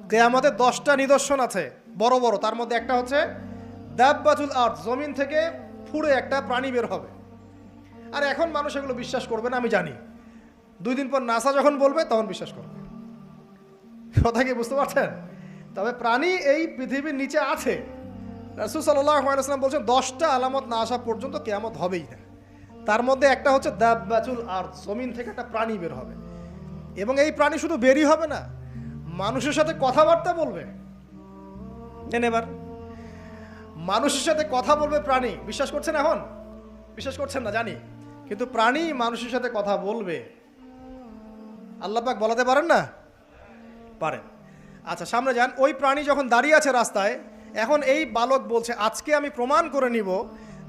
কিয়ামতের 10টা নিদর্শন আছে বড় বড়, তার মধ্যে একটা হচ্ছে দাব্বাতুল আরদ, জমিন থেকে ফুঁড়ে একটা প্রাণী বের হবে। আর এখন মানুষ এগুলো বিশ্বাস করবে না আমি জানি, 2 দিন পর নাসা যখন বলবে তখন বিশ্বাস করবে। কথা কি বুঝতে পারছেন? তবে প্রাণী এই পৃথিবীর নিচে আছে। রাসূল সাল্লাল্লাহু আলাইহি ওয়াসাল্লাম বলছেন 10টা আলামত না আসা পর্যন্ত কিয়ামত হবেই না। তার মধ্যে একটা হচ্ছে দাব্বাতুল আরদ, জমিন থেকে একটা প্রাণী বের হবে, এবং এই প্রাণী শুধু বেরই হবে না, মানুষের সাথে কথাবার্তা বলবে। এবার মানুষের সাথে কথা বলবে প্রাণী, বিশ্বাস করছেন? এখন বিশ্বাস করছেন না জানি, কিন্তু প্রাণী মানুষের সাথে কথা বলবে। আল্লাহ পাক বলাতে পারেন না? পারেন। আচ্ছা, সামনে যান। ওই প্রাণী যখন দাঁড়িয়ে আছে রাস্তায়, এখন এই বালক বলছে আজকে আমি প্রমাণ করে নিব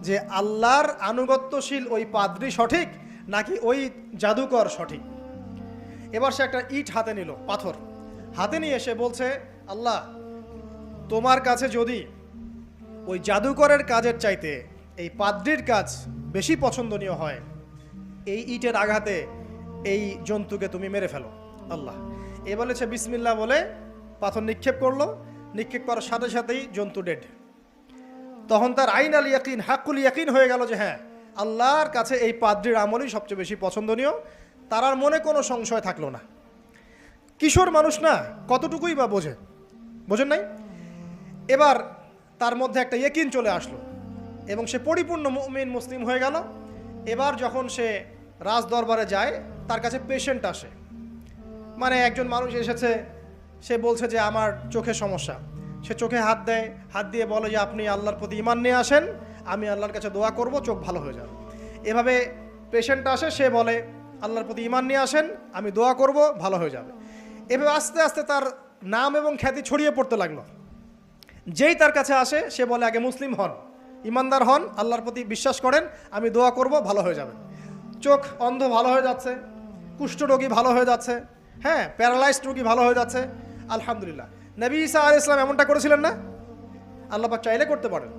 যে আল্লাহর আনুগত্যশীল ওই পাদ্রী সঠিক নাকি ওই জাদুকর সঠিক। এবার সে একটা ইট হাতে নিল, পাথর হাতে নিয়ে এসে বলছে, আল্লাহ তোমার কাছে যদি ওই জাদুকরের কাজের চাইতে এই পাদ্রীর কাজ বেশি পছন্দনীয় হয়, এই ইটের আঘাতে এই জন্তুকে তুমি মেরে ফেলো আল্লাহ। এ বলেছে বিসমিল্লাহ বলে পাথর নিক্ষেপ করলো, নিক্ষেপ করার সাথে সাথেই জন্তু ডেড। তখন তার আইন আল ইয়াকিন, হাক্কুল ইয়াকিন হয়ে গেল যে হ্যাঁ, আল্লাহর কাছে এই পাদ্রীর আমলই সবচেয়ে বেশি পছন্দনীয়। তার আর মনে কোনো সংশয় থাকলো না। কিশোর মানুষ না, কতটুকুই বা বোঝেন নাই? এবার তার মধ্যে একটা ইয়াকিন চলে আসলো এবং সে পরিপূর্ণ মুমিন মুসলিম হয়ে গেল। এবার যখন সে রাজ দরবারে যায়, তার কাছে পেশেন্ট আসে, মানে একজন মানুষ এসেছে, সে বলছে যে আমার চোখে সমস্যা। সে চোখে হাত দেয়, হাত দিয়ে বলে যে আপনি আল্লাহর প্রতি ঈমান নিয়ে আসেন, আমি আল্লাহর কাছে দোয়া করব, চোখ ভালো হয়ে যাবে। এভাবে পেশেন্ট আসে, সে বলে আল্লাহর প্রতি ঈমান নিয়ে আসেন, আমি দোয়া করব, ভালো হয়ে যাবে। এভাবে আস্তে আস্তে তার নাম এবং খ্যাতি ছড়িয়ে পড়তে লাগলো। যেই তার কাছে আসে সে বলে আগে মুসলিম হন, ইমানদার হন, আল্লাহর প্রতি বিশ্বাস করেন, আমি দোয়া করব, ভালো হয়ে যাবেন। চোখ অন্ধ ভালো হয়ে যাচ্ছে, কুষ্ঠরোগী ভালো হয়ে যাচ্ছে, হ্যাঁ, প্যারালাইজড রোগী ভালো হয়ে যাচ্ছে, আলহামদুলিল্লাহ। নবী ঈসা আলাইহিস সালাম এমনটা করেছিলেন না? আল্লাহ পাক চাইলে করতে পারেন।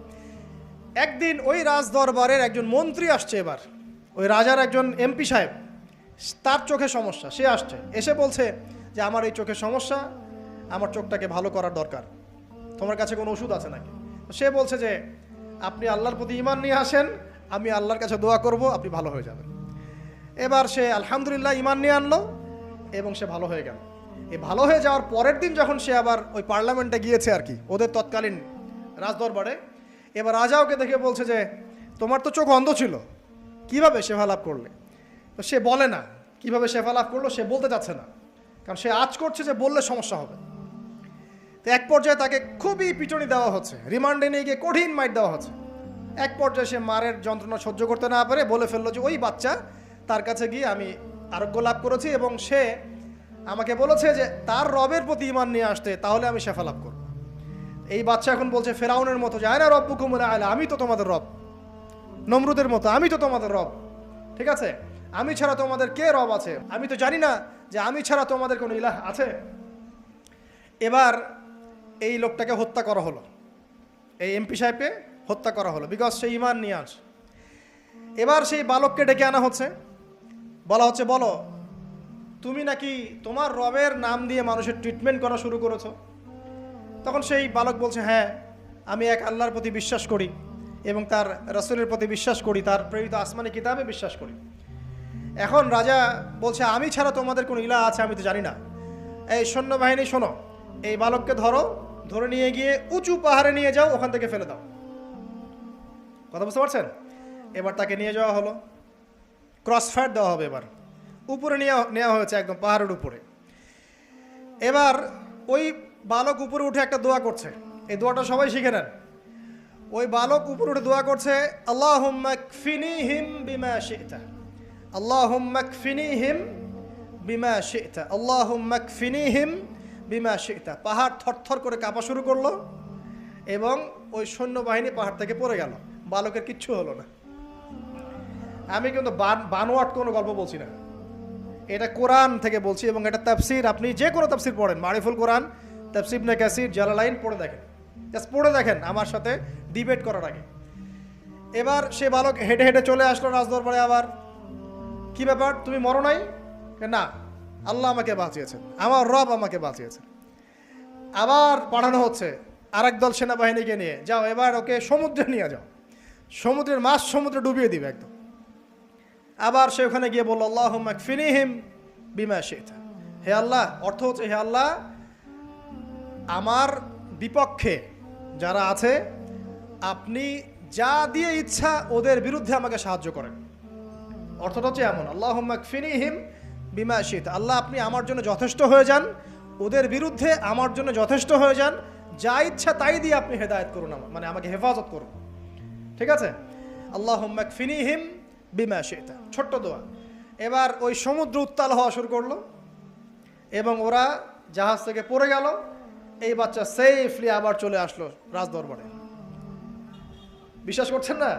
একদিন ওই রাজ দরবারের একজন মন্ত্রী আসছে, এবার ওই রাজার একজন এমপি সাহেব, তার চোখে সমস্যা, সে আসছে, এসে বলছে যে আমার এই চোখের সমস্যা, আমার চোখটাকে ভালো করার দরকার, তোমার কাছে কোনো ওষুধ আছে নাকি? সে বলছে যে আপনি আল্লাহর প্রতি ঈমান নিয়ে আসেন, আমি আল্লাহর কাছে দোয়া করব, আপনি ভালো হয়ে যাবেন। এবার সে আলহামদুলিল্লাহ ঈমান নিয়ে আনলো এবং সে ভালো হয়ে গেল। এই ভালো হয়ে যাওয়ার পরের দিন যখন সে আবার ওই পার্লামেন্টে গিয়েছে আর কি, ওদের তৎকালীন রাজদরবারে, এবার রাজা ওকে দেখে বলছে যে তোমার তো চোখ অন্ধ ছিল, কিভাবে শেফা লাভ করলে? তো সে বলে না কিভাবে শেফা লাভ করলো, সে বলতে চাচ্ছে না, কারণ সে আজ করছে যে বললে সমস্যা হবে। তো এক পর্যায়ে তাকে খুবই পিটুনি দেওয়া হচ্ছে, রিমান্ডে নিয়ে গিয়ে কঠিন মাইট দেওয়া হচ্ছে। এক পর্যায়ে সে মারের যন্ত্রণা সহ্য করতে না পারে বলে ফেললো যে ওই বাচ্চা, তার কাছে গিয়ে আমি আরোগ্য লাভ করেছি এবং সে আমাকে বলেছে যে তার রবের প্রতি ঈমান নিয়ে আসতে, তাহলে আমি শেফা লাভ করব। এই বাচ্চা এখন বলছে ফেরাউনের মতো যে আয়না রব্বুকুমুল আ'লা, আমি তো তোমাদের রব। নমরুদের মতো আমি তো তোমাদের রব, ঠিক আছে, আমি ছাড়া তোমাদের কে রব আছে? আমি তো জানি না যে আমি ছাড়া তোমাদের কোনো ইলাহ আছে। এবার এই লোকটাকে হত্যা করা হলো, এই এমপি সাহেবকে হত্যা করা হলো, বিকজ সে ঈমান নিয়ে আসে। এবার সেই বালককে ডেকে আনা হচ্ছে, বলা হচ্ছে বলো তুমি নাকি তোমার রবের নাম দিয়ে মানুষের ট্রিটমেন্ট করা শুরু করেছো? তখন সেই বালক বলছে হ্যাঁ, আমি এক আল্লাহর প্রতি বিশ্বাস করি এবং তার রাসূলের প্রতি বিশ্বাস করি, তার প্রেরিত আসমানি কিতাবে বিশ্বাস করি। এখন রাজা বলছে আমি ছাড়া তোমাদের কোনো ইলাহ আছে আমি তো জানি না। এই সৈন্যবাহিনী শোনো, এই বালককে ধরো, ধরে নিয়ে গিয়ে উঁচু পাহাড়ে নিয়ে যাও, ওখান থেকে ফেলে দাও। কথা বুঝতে পারছেন? এবার তাকে নিয়ে যাওয়া হলো, ক্রস ফায়ার দেওয়া হবে, এবার উপরে নেওয়া হয়েছে, একদম পাহাড়ের উপরে। এবার ওই বালক উপরে উঠে একটা দোয়া করছে, এই দোয়াটা সবাই শিখে নেন। ওই বালক উপরে উঠে দোয়া করছে আল্লাহুম্মা কফিনিহিম বিমা শি'তা, আল্লাহুম্মা কফিনিহিম বিমা শি'তা, আল্লাহুম্মা কফিনিহিম বিমা শি'তা। পাহাড় থরথর করে কাঁপা শুরু করলো এবং ওই সৈন্যবাহিনী পাহাড় থেকে পড়ে গেল, বালকের কিচ্ছু হলো না। আমি কিন্তু বানোয়াট কোনো গল্প বলছি না, এটা কোরআন থেকে বলছি এবং এটা তাফসির। আপনি যে কোনো তাফসির পড়েন, মারিফুল কোরআন, তাফসির ইবনে কাসির, জালালাইন পড়ে দেখেন, জাস্ট পড়ে দেখেন আমার সাথে ডিবেট করার আগে। এবার সে বালক হেঁটে হেঁটে চলে আসলো রাজদরবারে। আবার কি ব্যাপার, তুমি মরো নাই? না, আল্লাহ আমাকে বাঁচিয়েছেন, আমার রব আমাকে বাঁচিয়েছেন। আবার পাঠানো হচ্ছে আরেক দল সেনাবাহিনীকে নিয়ে, যাও এবার ওকে সমুদ্রে নিয়ে যাও, সমুদ্রের মাছ সমুদ্রে ডুবিয়ে দিবে একদম। আবার সে ওখানে গিয়ে বলল আল্লাহুম্মা কফিনিহিম বিমা শি'তা, হে আল্লাহ, অর্থ হচ্ছে হে আল্লাহ আমার বিপক্ষে যারা আছে আপনি যা দিয়ে ইচ্ছা ওদের বিরুদ্ধে আমাকে সাহায্য করেন। অর্থটা হচ্ছে এমন, আল্লাহুম্মা কফিনিহিম বিমা শি'তা, আল্লাহ আপনি আমার জন্য যথেষ্ট হয়ে যান, ওদের বিরুদ্ধে আমার জন্য যথেষ্ট হয়ে যান, যা ইচ্ছা তাই দিয়ে আপনি হেদায়েত করুন, মানে আমাকে হেফাজত করুন। ঠিক আছে, আল্লাহুম্মা কফিনিহিম বিমা শি'তা, ছোট্ট দোয়া। এবার ওই সমুদ্র উত্তাল হওয়া শুরু করলো এবং ওরা জাহাজ থেকে পড়ে গেল। এই বাচ্চা সেফলি আবার চলে আসলো রাজদরবারে। বিশ্বাস করছেন না?